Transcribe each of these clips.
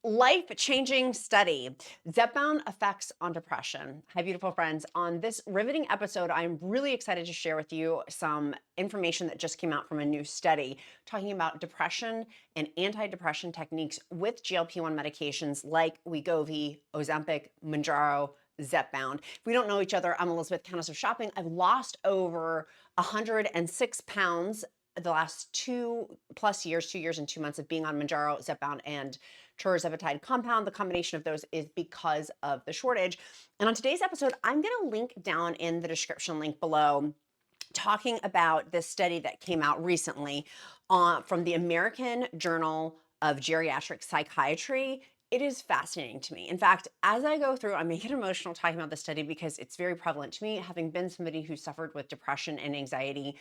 Life-changing study, Zepbound effects on depression. Hi, beautiful friends. On this riveting episode, I'm really excited to share with you some information that just came out from a new study talking about depression and antidepressant techniques with GLP-1 medications like Wegovy, Ozempic, Mounjaro, Zepbound. If we don't know each other, I'm Elizabeth, Countess of Shopping. I've lost over 106 pounds the last 2+ years, 2 years and 2 months of being on Mounjaro, Zepbound, and Tirzepatide compound. The combination of those is because of the shortage. And on today's episode, I'm going to link down in the description link below talking about this study that came out recently from the American Journal of Geriatric Psychiatry. It is fascinating to me. In fact, as I go through, I may get emotional talking about the study because it's very prevalent to me, having been somebody who suffered with depression and anxiety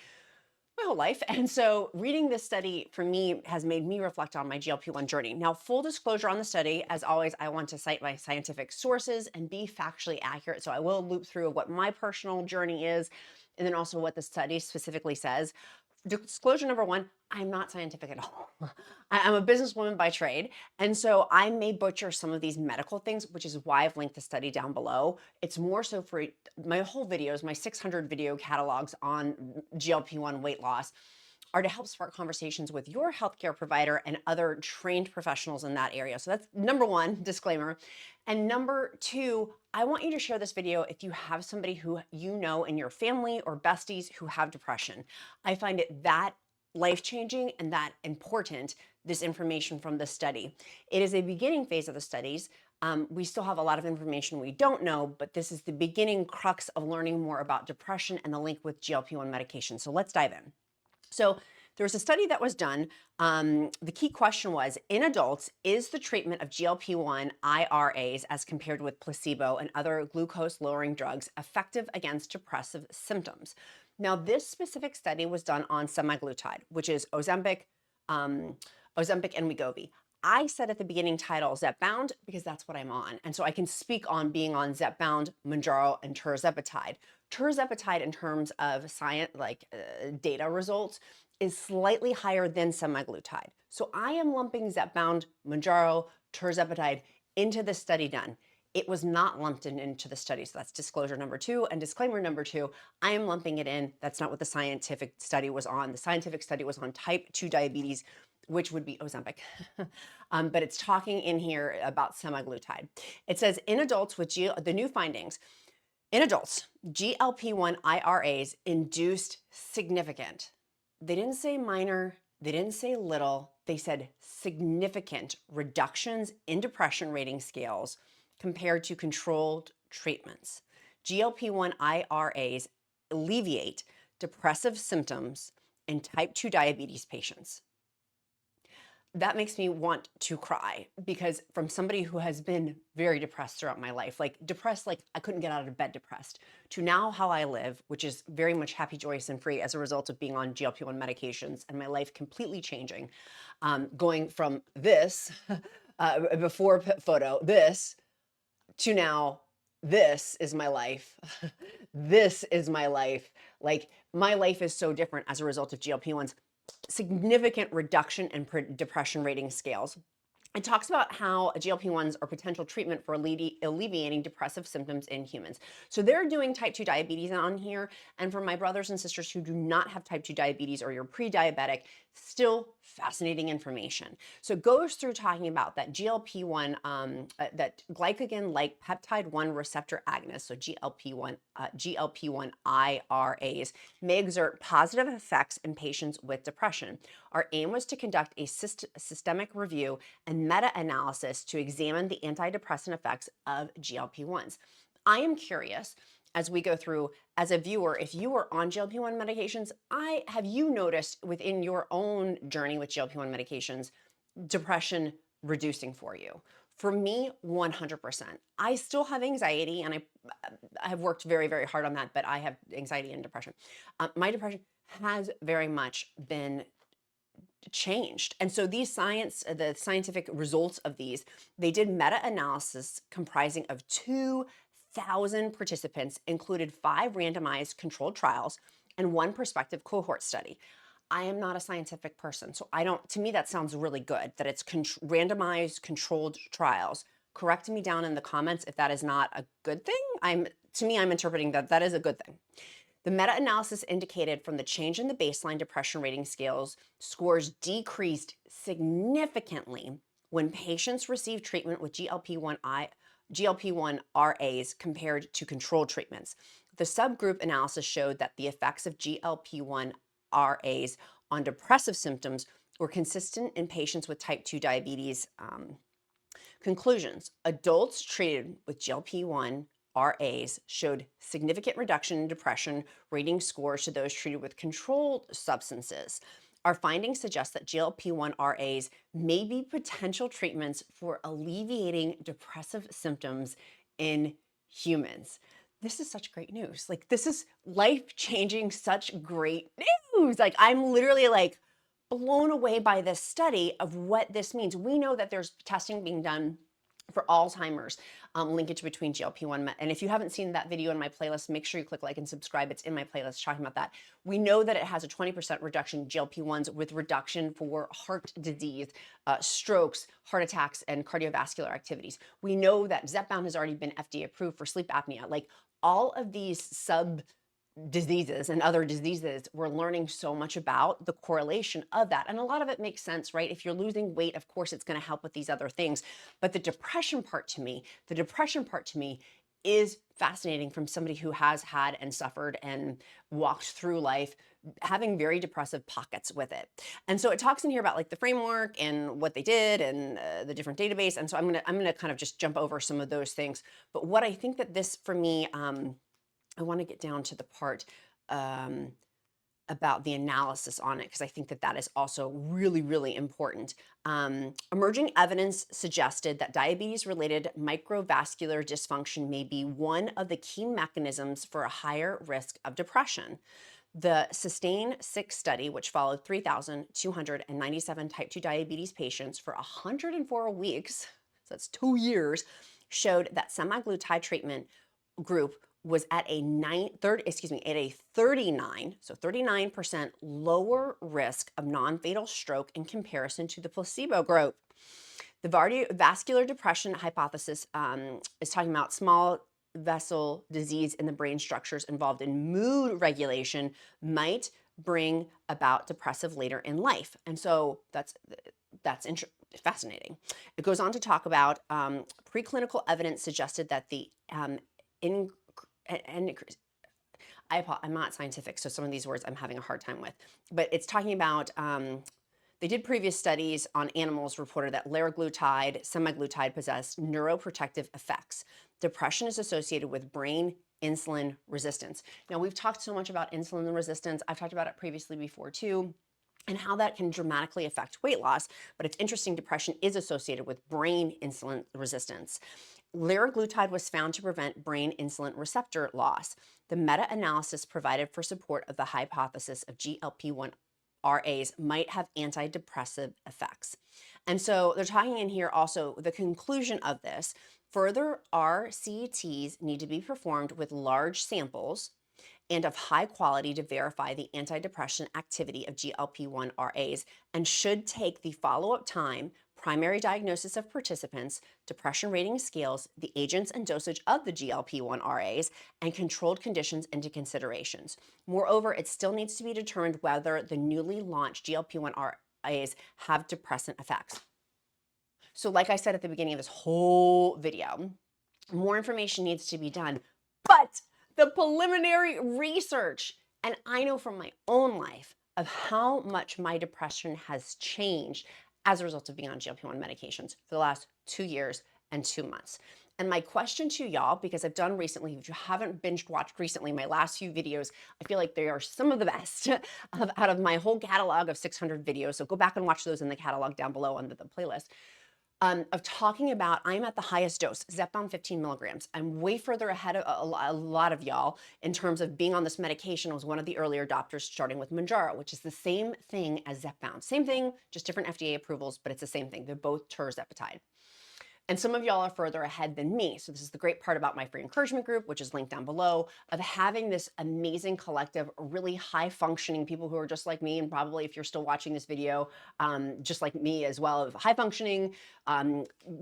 my whole life. And so reading this study for me has made me reflect on my GLP-1 journey. Now, full disclosure on the study, as always, I want to cite my scientific sources and be factually accurate. So I will loop through what my personal journey is and then also what the study specifically says. Disclosure number one, I'm not scientific at all. I'm a businesswoman by trade. And so I may butcher some of these medical things, which is why I've linked the study down below. It's more so for my whole videos, my 600 video catalogs on GLP-1 weight loss are to help spark conversations with your healthcare provider and other trained professionals in that area. So that's number one, disclaimer. And number two, I want you to share this video if you have somebody who you know in your family or besties who have depression. I find it that life-changing and that important, this information from the study. It is a beginning phase of the studies. We still have a lot of information we don't know, but this is the beginning crux of learning more about depression and the link with GLP-1 medication. So let's dive in. So there was a study that was done. The key question was, in adults, is the treatment of GLP-1 IRAs as compared with placebo and other glucose-lowering drugs effective against depressive symptoms? Now, this specific study was done on semaglutide, which is Ozempic and Wegovy. I said at the beginning title Zepbound because that's what I'm on. And so I can speak on being on Zepbound, Mounjaro, and Tirzepatide. Tirzepatide in terms of science, data results, is slightly higher than semaglutide. So I am lumping Zepbound, Mounjaro, Tirzepatide into the study done. It was not lumped into the study. So that's disclosure number two. And disclaimer number two, I am lumping it in. That's not what the scientific study was on. The scientific study was on type 2 diabetes, which would be Ozempic. But it's talking in here about semaglutide. It says in adults with the new findings, in adults, GLP-1 IRAs induced significant. They didn't say minor, they didn't say little, they said significant reductions in depression rating scales compared to controlled treatments. GLP-1 IRAs alleviate depressive symptoms in type 2 diabetes patients. That makes me want to cry because from somebody who has been very depressed throughout my life, like depressed, like I couldn't get out of bed depressed, to now how I live, which is very much happy, joyous, and free as a result of being on GLP-1 medications and my life completely changing. Going from this, before photo, this, to now, this is my life. This is my life. Like my life is so different as a result of GLP-1s. Significant reduction in depression rating scales. It talks about how GLP-1s are potential treatment for alleviating depressive symptoms in humans. So they're doing type 2 diabetes on here. And for my brothers and sisters who do not have type 2 diabetes or you're pre-diabetic, still fascinating information. So it goes through talking about that GLP-1, that glycogen-like peptide-1 receptor agonist, so GLP-1 IRAs, may exert positive effects in patients with depression. Our aim was to conduct a systemic review and meta-analysis to examine the antidepressant effects of GLP-1s. I am curious, as we go through, as a viewer, if you are on GLP-1 medications, have you noticed within your own journey with GLP-1 medications, depression reducing for you? For me, 100%. I still have anxiety and I have worked very, very hard on that, but I have anxiety and depression. My depression has very much been changed. And so the scientific results of these, they did meta-analysis comprising of 2,000 participants, included 5 randomized controlled trials and 1 prospective cohort study. I am not a scientific person, so I don't, to me, that sounds really good that it's randomized controlled trials. Correct me down in the comments if that is not a good thing. To me, I'm interpreting that that is a good thing. The meta-analysis indicated from the change in the baseline depression rating scales, scores decreased significantly when patients received treatment with GLP-1 RAs compared to control treatments. The subgroup analysis showed that the effects of GLP-1 RAs on depressive symptoms were consistent in patients with type 2 diabetes. Conclusions: adults treated with GLP-1 RAs showed significant reduction in depression rating scores to those treated with controlled substances. Our findings suggest that GLP-1 RAs may be potential treatments for alleviating depressive symptoms in humans. This is such great news. Like, this is life-changing, such great news. Like, I'm literally like blown away by this study of what this means. We know that there's testing being done for Alzheimer's, linkage between GLP-1. And if you haven't seen that video in my playlist, make sure you click like and subscribe. It's in my playlist talking about that. We know that it has a 20% reduction in GLP-1s with reduction for heart disease, strokes, heart attacks, and cardiovascular activities. We know that Zepbound has already been FDA approved for sleep apnea. Like, all of these diseases and other diseases, we're learning so much about the correlation of that. And a lot of it makes sense, right? If you're losing weight, of course, it's going to help with these other things. But the depression part to me is fascinating from somebody who has had and suffered and walked through life having very depressive pockets with it. And so it talks in here about like the framework and what they did and the different database. And so I'm gonna kind of just jump over some of those things. But what I think that this, for me, I want to get down to the part about the analysis on it, because I think that that is also really, really important. Emerging evidence suggested that diabetes-related microvascular dysfunction may be one of the key mechanisms for a higher risk of depression. The SUSTAIN-6 study, which followed 3,297 type 2 diabetes patients for 104 weeks, so that's 2 years, showed that semaglutide treatment group was at a 39% lower risk of non-fatal stroke in comparison to the placebo group. The vascular depression hypothesis is talking about small vessel disease in the brain structures involved in mood regulation might bring about depressive later in life. And so that's fascinating. It goes on to talk about preclinical evidence suggested that the I'm not scientific, so some of these words I'm having a hard time with, but it's talking about, they did previous studies on animals reported that liraglutide, semaglutide possessed neuroprotective effects. Depression is associated with brain insulin resistance. Now, we've talked so much about insulin resistance. I've talked about it previously before too, and how that can dramatically affect weight loss. But it's interesting, depression is associated with brain insulin resistance. Liraglutide was found to prevent brain insulin receptor loss. The meta-analysis provided for support of the hypothesis of GLP-1 RAs might have antidepressive effects. And so they're talking in here also the conclusion of this. Further RCTs need to be performed with large samples and of high quality to verify the antidepressant activity of GLP-1 RAs, and should take the follow-up time, primary diagnosis of participants, depression rating scales, the agents and dosage of the GLP-1 RAs, and controlled conditions into considerations. Moreover, it still needs to be determined whether the newly launched GLP-1 RAs have depressant effects. So like I said at the beginning of this whole video, more information needs to be done, but the preliminary research, and I know from my own life of how much my depression has changed as a result of being on GLP-1 medications for the last 2 years and 2 months. And my question to y'all, because I've done recently, if you haven't binge watched recently, my last few videos, I feel like they are some of the best out of my whole catalog of 600 videos. So go back and watch those in the catalog down below under the playlist. Of talking about, I'm at the highest dose, Zepbound 15 milligrams. I'm way further ahead of a lot of y'all in terms of being on this medication. I was one of the earlier adopters, starting with Mounjaro, which is the same thing as Zepbound. Same thing, just different FDA approvals, but it's the same thing. They're both Tirzepatide. And some of y'all are further ahead than me. So this is the great part about my free encouragement group, which is linked down below, of having this amazing collective, really high functioning people who are just like me. And probably if you're still watching this video, just like me as well, of high functioning,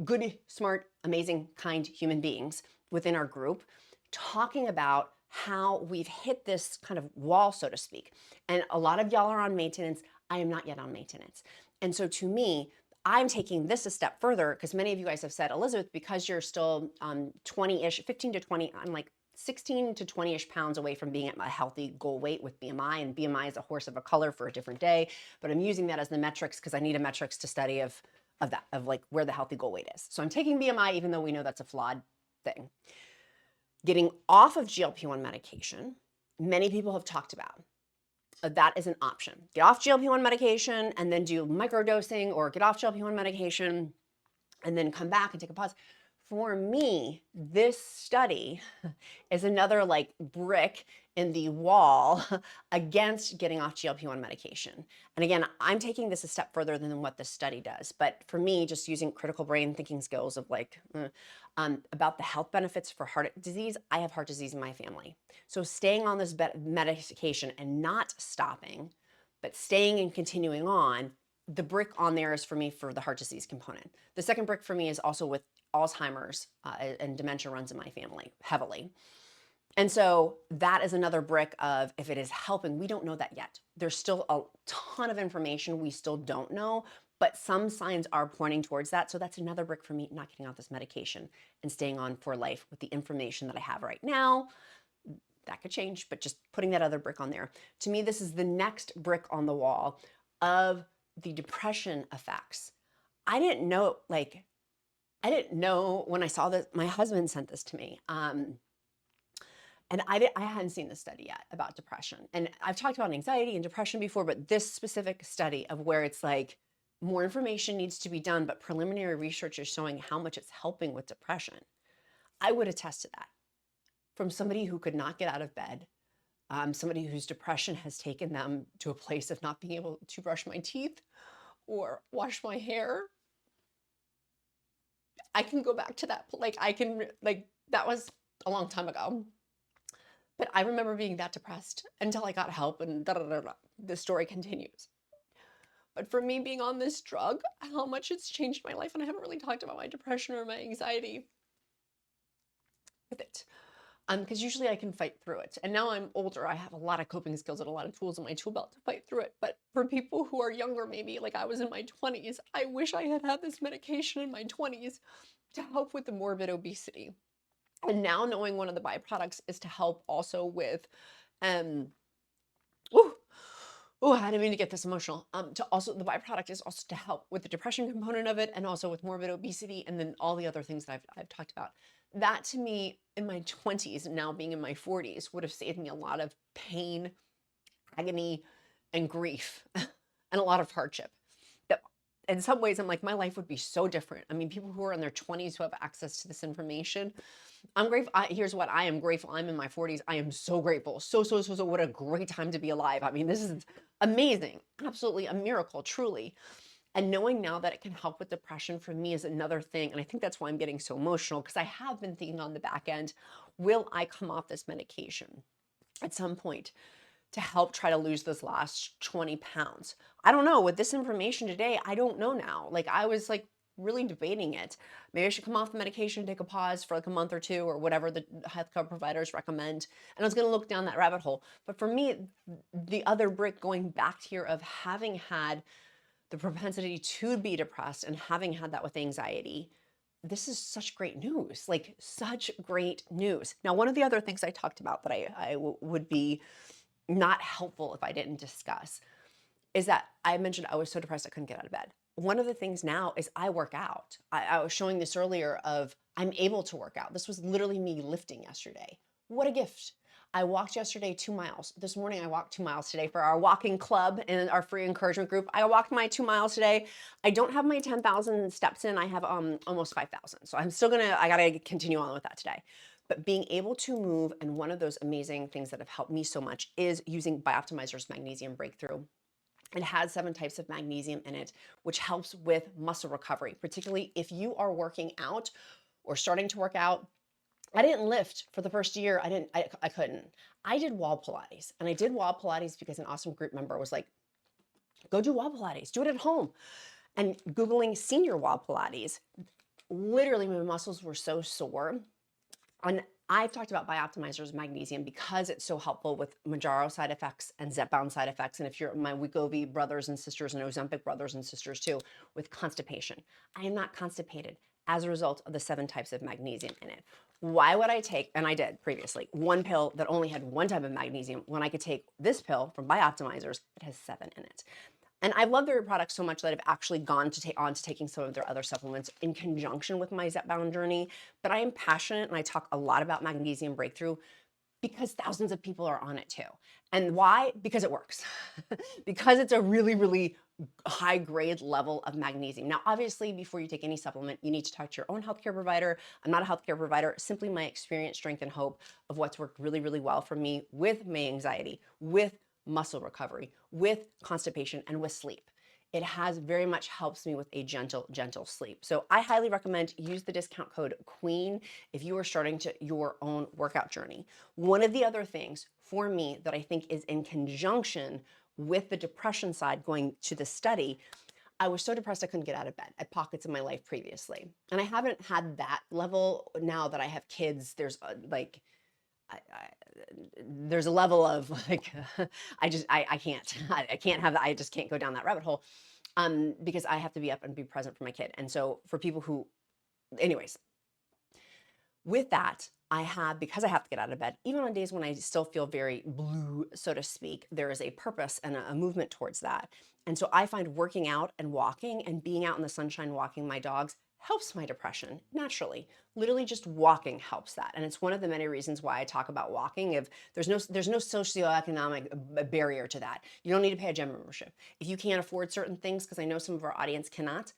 good, smart, amazing, kind human beings within our group, talking about how we've hit this kind of wall, so to speak. And a lot of y'all are on maintenance. I am not yet on maintenance. And so to me, I'm taking this a step further because many of you guys have said, Elizabeth, because you're still 20-ish, 15 to 20, I'm like 16 to 20-ish pounds away from being at my healthy goal weight with BMI, and BMI is a horse of a color for a different day, but I'm using that as the metrics because I need a metrics to study of that, of like where the healthy goal weight is. So I'm taking BMI, even though we know that's a flawed thing. Getting off of GLP-1 medication, many people have talked about. That is an option. Get off GLP-1 medication and then do microdosing, or get off GLP-1 medication and then come back and take a pause. For me, this study is another like brick in the wall against getting off GLP-1 medication. And again, I'm taking this a step further than what this study does. But for me, just using critical brain thinking skills of like, about the health benefits for heart disease, I have heart disease in my family. So staying on this medication and not stopping, but staying and continuing on, the brick on there is for me for the heart disease component. The second brick for me is also with Alzheimer's and dementia runs in my family heavily. And so that is another brick of if it is helping, we don't know that yet. There's still a ton of information we still don't know, but some signs are pointing towards that. So that's another brick for me, not getting off this medication and staying on for life with the information that I have right now. That could change, but just putting that other brick on there. To me, this is the next brick on the wall of the depression effects. I didn't know when I saw this, my husband sent this to me. And I hadn't seen this study yet about depression. And I've talked about anxiety and depression before, but this specific study of where it's like more information needs to be done, but preliminary research is showing how much it's helping with depression. I would attest to that from somebody who could not get out of bed, somebody whose depression has taken them to a place of not being able to brush my teeth or wash my hair. I can go back to that. That was a long time ago. But I remember being that depressed until I got help, and the story continues. But for me being on this drug, how much it's changed my life, and I haven't really talked about my depression or my anxiety with it. Because usually I can fight through it. And now I'm older, I have a lot of coping skills and a lot of tools in my tool belt to fight through it. But for people who are younger, maybe like I was in my 20s, I wish I had had this medication in my 20s to help with the morbid obesity. And now knowing one of the byproducts is to help also with, I didn't mean to get this emotional. The byproduct is also to help with the depression component of it, and also with morbid obesity, and then all the other things that I've talked about. That to me, in my 20s, now being in my 40s, would have saved me a lot of pain, agony, and grief, and a lot of hardship. That in some ways, I'm like, my life would be so different. I mean, people who are in their 20s who have access to this information, I'm grateful. Here's what I am grateful. I'm in my 40s. I am so grateful. So, what a great time to be alive. I mean, this is amazing. Absolutely a miracle, truly. And knowing now that it can help with depression for me is another thing. And I think that's why I'm getting so emotional, because I have been thinking on the back end, will I come off this medication at some point to help try to lose this last 20 pounds? I don't know. With this information today, I don't know now. Like I was like really debating it. Maybe I should come off the medication, take a pause for like a month or two, or whatever the healthcare providers recommend. And I was going to look down that rabbit hole. But for me, the other brick going back here of having had the propensity to be depressed and having had that with anxiety, this is such great news, like such great news. Now, one of the other things I talked about that I would be not helpful if I didn't discuss is that I mentioned I was so depressed I couldn't get out of bed. One of the things now is I work out. I was showing this earlier of I'm able to work out. This was literally me lifting yesterday. What a gift. I walked yesterday 2 miles. This morning I walked 2 miles today for our walking club and our free encouragement group. I walked my 2 miles today. I don't have my 10,000 steps in. I have almost 5,000. So I'm still I gotta continue on with that today. But being able to move, and one of those amazing things that have helped me so much is using BIOptimizers Magnesium Breakthrough. It has 7 types of magnesium in it, which helps with muscle recovery, particularly if you are working out or starting to work out. I didn't lift for the first year. I couldn't. I did wall Pilates, and I did wall Pilates because an awesome group member was like, go do wall Pilates, do it at home. And Googling senior wall Pilates, literally my muscles were so sore. And I've talked about BIOptimizers magnesium because it's so helpful with Mounjaro side effects and Zepbound side effects. And if you're my Wegovy brothers and sisters and Ozempic brothers and sisters too, with constipation. I am not constipated as a result of the 7 types of magnesium in it. Why would I take, and I did previously, one pill that only had 1 type of magnesium when I could take this pill from BIOptimizers that has 7 in it? And I love their products so much that I've actually gone to on to taking some of their other supplements in conjunction with my Zepbound journey. But I am passionate and I talk a lot about magnesium breakthrough because thousands of people are on it too. And why? Because it works. Because it's a really, really high grade level of magnesium. Now, obviously, before you take any supplement, you need to talk to your own healthcare provider. I'm not a healthcare provider, simply my experience, strength, and hope of what's worked really, really well for me with my anxiety, with muscle recovery, with constipation, and with sleep. It has very much helps me with a gentle sleep. So I highly recommend use the discount code QUEEN if you are starting to your own workout journey. One of the other things for me that I think is in conjunction with the depression side going to the study, I was so depressed I couldn't get out of bed at pockets in my life previously. And I haven't had that level now that I have kids. There's there's a level of like, I can't have that. I just can't go down that rabbit hole because I have to be up and be present for my kid. And so for people who, anyways, with that, because I have to get out of bed, even on days when I still feel very blue, so to speak, there is a purpose and a movement towards that. And so I find working out and walking and being out in the sunshine, walking my dogs helps my depression naturally. Literally just walking helps that. And it's one of the many reasons why I talk about walking. If there's no socioeconomic barrier to that. You don't need to pay a gym membership. If you can't afford certain things, because I know some of our audience cannot,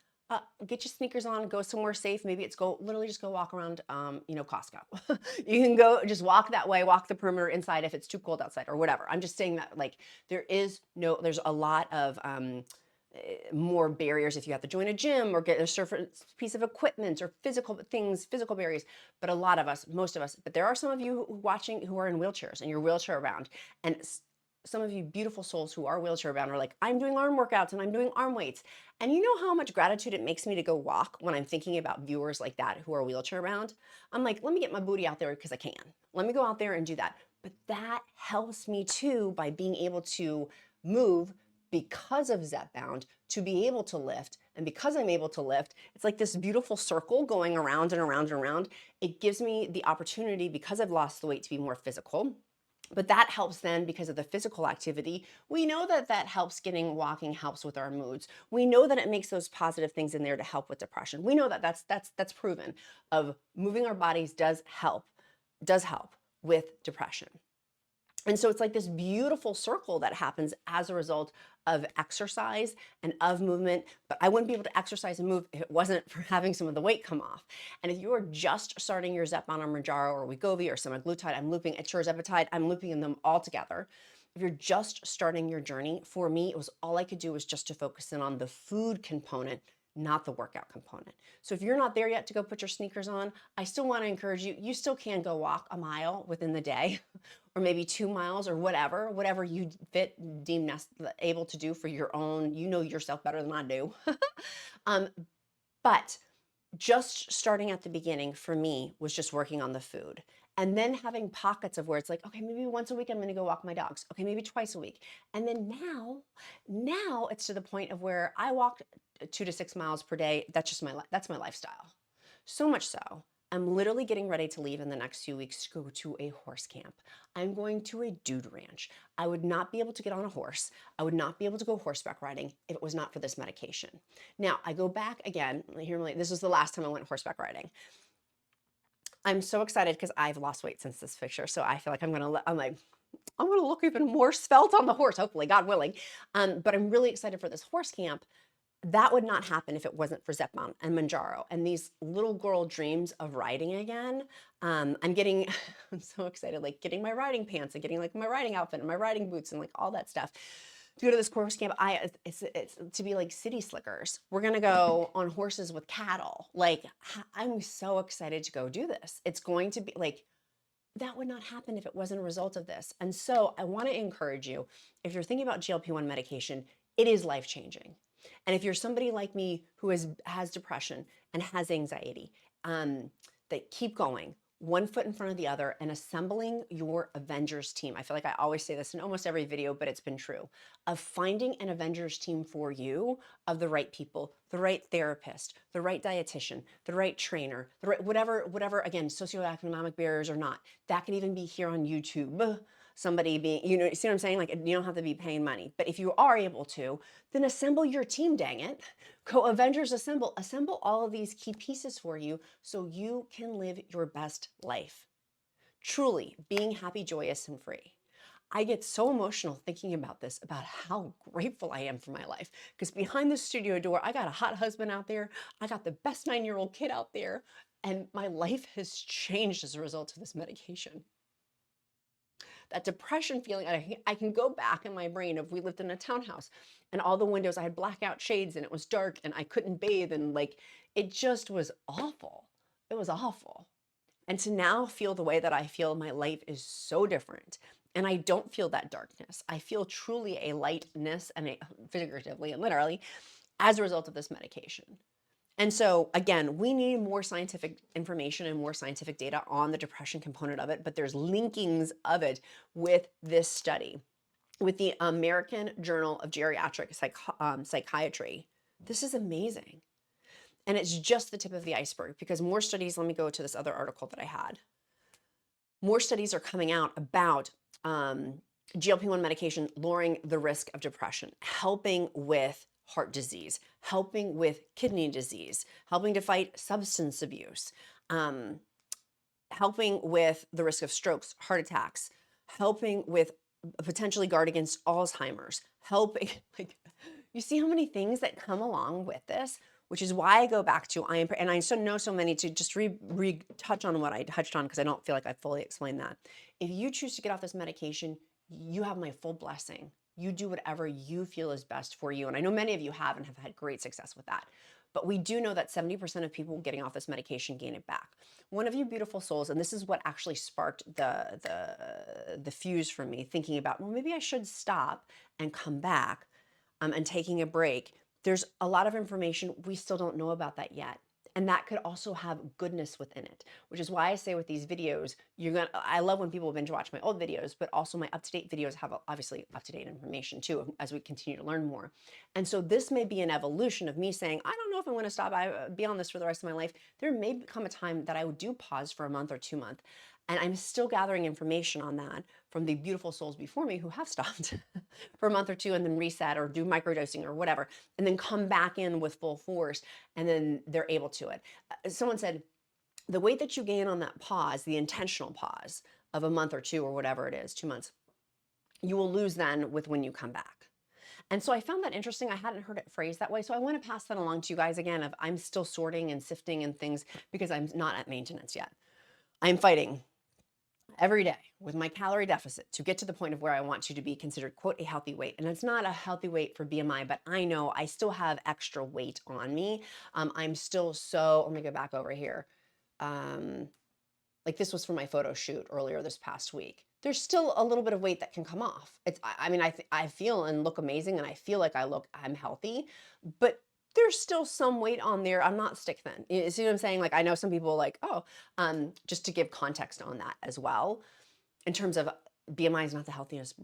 get your sneakers on, go somewhere safe. Maybe it's literally just go walk around, Costco. You can go just walk that way, walk the perimeter inside if it's too cold outside or whatever. I'm just saying that like there's a lot of more barriers if you have to join a gym or get a certain piece of equipment or physical barriers. But a lot of us, most of us, but there are some of you watching who are in wheelchairs and you're wheelchair bound. And some of you beautiful souls who are wheelchair bound are like, I'm doing arm workouts and I'm doing arm weights. And you know how much gratitude it makes me to go walk when I'm thinking about viewers like that who are wheelchair bound? I'm like, let me get my booty out there because I can. Let me go out there and do that. But that helps me too by being able to move because of Zepbound to be able to lift. And because I'm able to lift, it's like this beautiful circle going around and around and around. It gives me the opportunity, because I've lost the weight, to be more physical. But that helps then because of the physical activity. We know that helps walking helps with our moods. We know that it makes those positive things in there to help with depression. We know that that's proven of moving our bodies does help with depression. And so it's like this beautiful circle that happens as a result of exercise and of movement. But I wouldn't be able to exercise and move if it wasn't for having some of the weight come off. And if you are just starting your Zepbound or Mounjaro or Wegovy or semaglutide, I'm looping at Tirzepatide, I'm looping in them all together. If you're just starting your journey, for me, it was all I could do was just to focus in on the food component, not the workout component. So if you're not there yet to go put your sneakers on, I still want to encourage you, you still can go walk a mile within the day or maybe 2 miles or whatever you deem able to do for your own, you know yourself better than I do. But just starting at the beginning for me was just working on the food. And then having pockets of where it's like, okay, maybe once a week I'm going to go walk my dogs. Okay, maybe twice a week. And then now it's to the point of where I walk 2 to 6 miles per day. That's just that's my lifestyle. So much so, I'm literally getting ready to leave in the next few weeks to go to a horse camp. I'm going to a dude ranch. I would not be able to get on a horse. I would not be able to go horseback riding if it was not for this medication. Now, I go back again. This was the last time I went horseback riding. I'm so excited because I've lost weight since this picture. So I feel like I'm gonna look even more svelte on the horse, hopefully, God willing. But I'm really excited for this horse camp. That would not happen if it wasn't for Zepbound and Mounjaro and these little girl dreams of riding again. I'm so excited, like getting my riding pants and getting like my riding outfit and my riding boots and like all that stuff. to go to this course camp. It's to be like city slickers. We're gonna go on horses with cattle. Like, I'm so excited to go do this. It's going to be like, that would not happen if it wasn't a result of this. And so I want to encourage you, if you're thinking about GLP-1 medication, it is life-changing. And if you're somebody like me who has depression and has anxiety, that keep going, one foot in front of the other and assembling your Avengers team. I feel like I always say this in almost every video, but it's been true, of finding an Avengers team for you of the right people, the right therapist, the right dietitian, the right trainer, the right whatever, again, socioeconomic barriers or not. That can even be here on YouTube. Somebody being, see what I'm saying? Like, you don't have to be paying money. But if you are able to, then assemble your team, dang it. Go Avengers assemble. Assemble all of these key pieces for you so you can live your best life. Truly being happy, joyous, and free. I get so emotional thinking about this, about how grateful I am for my life. Because behind the studio door, I got a hot husband out there. I got the best 9-year-old kid out there. And my life has changed as a result of this medication. That depression feeling, I can go back in my brain of we lived in a townhouse and all the windows, I had blackout shades and it was dark and I couldn't bathe and like, it just was awful. It was awful. And to now feel the way that I feel, my life is so different. And I don't feel that darkness. I feel truly a lightness, and figuratively and literally, as a result of this medication. And so again, we need more scientific information and more scientific data on the depression component of it, but there's linkings of it with this study, with the American Journal of Geriatric Psychiatry. This is amazing. And it's just the tip of the iceberg, because more studies, let me go to this other article that I had. More studies are coming out about GLP-1 medication lowering the risk of depression, helping with heart disease, helping with kidney disease, helping to fight substance abuse, helping with the risk of strokes, heart attacks, helping with potentially guard against Alzheimer's, helping, like, you see how many things that come along with this, which is why I go back to, and I still know so many, to just touch on what I touched on, because I don't feel like I fully explained that. If you choose to get off this medication, you have my full blessing. You do whatever you feel is best for you. And I know many of you have and have had great success with that. But we do know that 70% of people getting off this medication gain it back. One of you beautiful souls, and this is what actually sparked the fuse for me, thinking about, well, maybe I should stop and come back, and taking a break. There's a lot of information we still don't know about that yet. And that could also have goodness within it, which is why I say with these videos, I love when people binge watch my old videos, but also my up-to-date videos have obviously up-to-date information too, as we continue to learn more. And so this may be an evolution of me saying, I don't know if I'm going to stop, be on this for the rest of my life. There may come a time that I would do pause for a month or 2 months. And I'm still gathering information on that from the beautiful souls before me who have stopped for a month or two and then reset or do microdosing or whatever, and then come back in with full force, and then they're able to it. Someone said, the weight that you gain on that pause, the intentional pause of a month or two or whatever it is, 2 months, you will lose then with when you come back. And so I found that interesting. I hadn't heard it phrased that way. So I want to pass that along to you guys again, of I'm still sorting and sifting and things, because I'm not at maintenance yet. I'm fighting every day with my calorie deficit to get to the point of where I want you to be considered, quote, a healthy weight. And it's not a healthy weight for BMI, but I know I still have extra weight on me. I'm still let me go back over here. Like, this was for my photo shoot earlier this past week. There's still a little bit of weight that can come off. I mean, I feel and look amazing, and I feel like I'm healthy, but there's still some weight on there. I'm not stick thin. You see what I'm saying? Like, I know some people like, just to give context on that as well, in terms of BMI is not the healthiest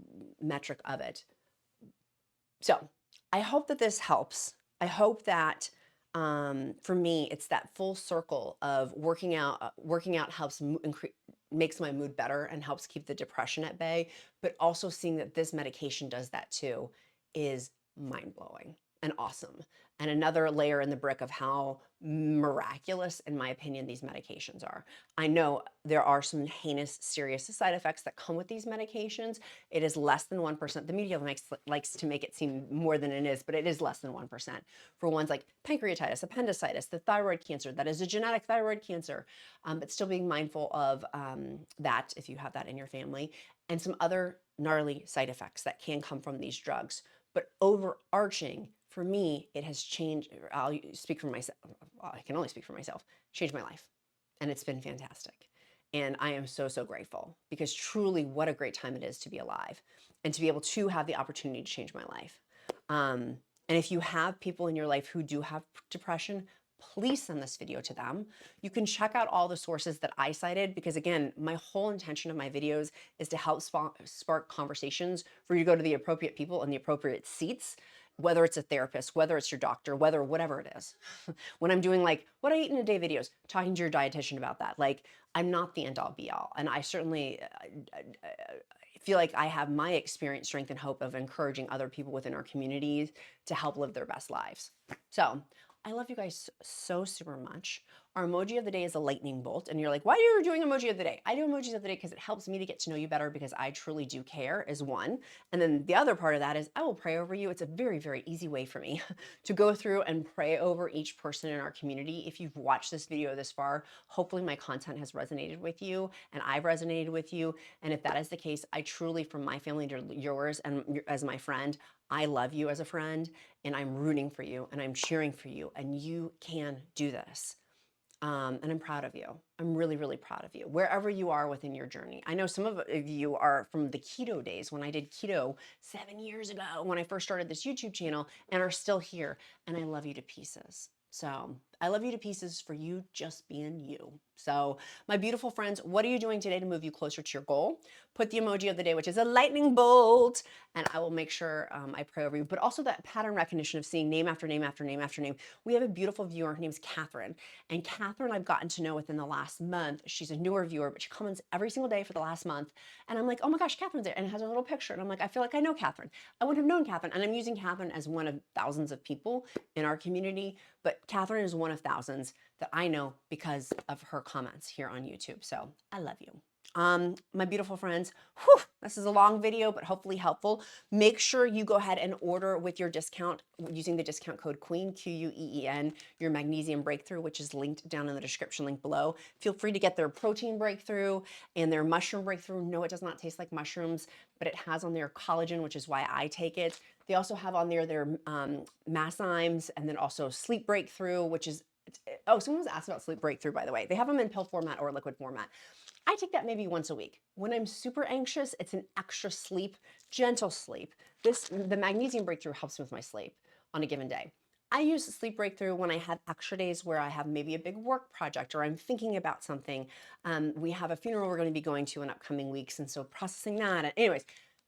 metric of it. So I hope that this helps. I hope that for me, it's that full circle of working out. Working out helps makes my mood better and helps keep the depression at bay. But also seeing that this medication does that too is mind-blowing and awesome. And another layer in the brick of how miraculous, in my opinion, these medications are. I know there are some heinous, serious side effects that come with these medications. It is less than 1%. The media likes to make it seem more than it is, but it is less than 1% for ones like pancreatitis, appendicitis, the thyroid cancer that is a genetic thyroid cancer, but still being mindful of that if you have that in your family, and some other gnarly side effects that can come from these drugs. But overarching, for me, it has changed. I'll speak for myself. Well, I can only speak for myself. Changed my life. And it's been fantastic. And I am so, so grateful because truly, what a great time it is to be alive and to be able to have the opportunity to change my life. And if you have people in your life who do have depression, please send this video to them. You can check out all the sources that I cited because, again, my whole intention of my videos is to help spark conversations for you to go to the appropriate people in the appropriate seats, whether it's a therapist, whether it's your doctor, whatever it is. When I'm doing like what I eat in a day videos, talking to your dietitian about that, like I'm not the end all be all. And I certainly feel like I have my experience, strength, and hope of encouraging other people within our communities to help live their best lives. So I love you guys so super much. Our emoji of the day is a lightning bolt. And you're like, why are you doing emoji of the day? I do emojis of the day because it helps me to get to know you better because I truly do care is one. And then the other part of that is I will pray over you. It's a very, very easy way for me to go through and pray over each person in our community. If you've watched this video this far, hopefully my content has resonated with you and I've resonated with you. And if that is the case, I truly, from my family to yours and as my friend, I love you as a friend and I'm rooting for you and I'm cheering for you and you can do this. And I'm proud of you. I'm really, really proud of you, wherever you are within your journey. I know some of you are from the keto days when I did keto 7 years ago when I first started this YouTube channel and are still here. And I love you to pieces. So I love you to pieces for you just being you. So my beautiful friends, what are you doing today to move you closer to your goal? Put the emoji of the day, which is a lightning bolt, and I will make sure I pray over you. But also that pattern recognition of seeing name after name after name after name. We have a beautiful viewer. Her name's Catherine. And Catherine, I've gotten to know within the last month. She's a newer viewer, but she comments every single day for the last month. And I'm like, oh my gosh, Catherine's there. And it has a little picture. And I'm like, I feel like I know Catherine. I wouldn't have known Catherine. And I'm using Catherine as one of thousands of people in our community. But Catherine is one of thousands that I know because of her comments here on YouTube. So I love you. My beautiful friends, this is a long video, but hopefully helpful. Make sure you go ahead and order with your discount using the discount code QUEEN, QUEEN, your magnesium breakthrough, which is linked down in the description link below. Feel free to get their protein breakthrough and their mushroom breakthrough. No, it does not taste like mushrooms, but it has on there collagen, which is why I take it. They also have on there their masszymes and then also sleep breakthrough, which is, oh, someone was asked about sleep breakthrough, by the way. They have them in pill format or liquid format. I take that maybe once a week. When I'm super anxious, it's an extra sleep, gentle sleep. The magnesium breakthrough helps with my sleep on a given day. I use the sleep breakthrough when I have extra days where I have maybe a big work project or I'm thinking about something. We have a funeral we're going to be going to in upcoming weeks, and so processing that. And anyways,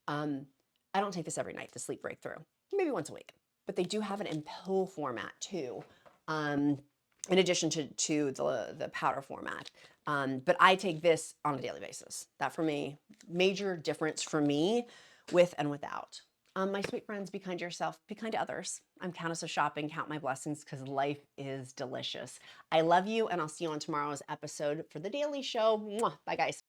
I don't take this every night, the sleep breakthrough, maybe once a week. But they do have it in pill format too, in addition to the powder format. But I take this on a daily basis. That for me, major difference for me with and without. My sweet friends, be kind to yourself, be kind to others. I'm Countess of Shopping, count my blessings because life is delicious. I love you and I'll see you on tomorrow's episode for The Daily Show. Mwah. Bye guys.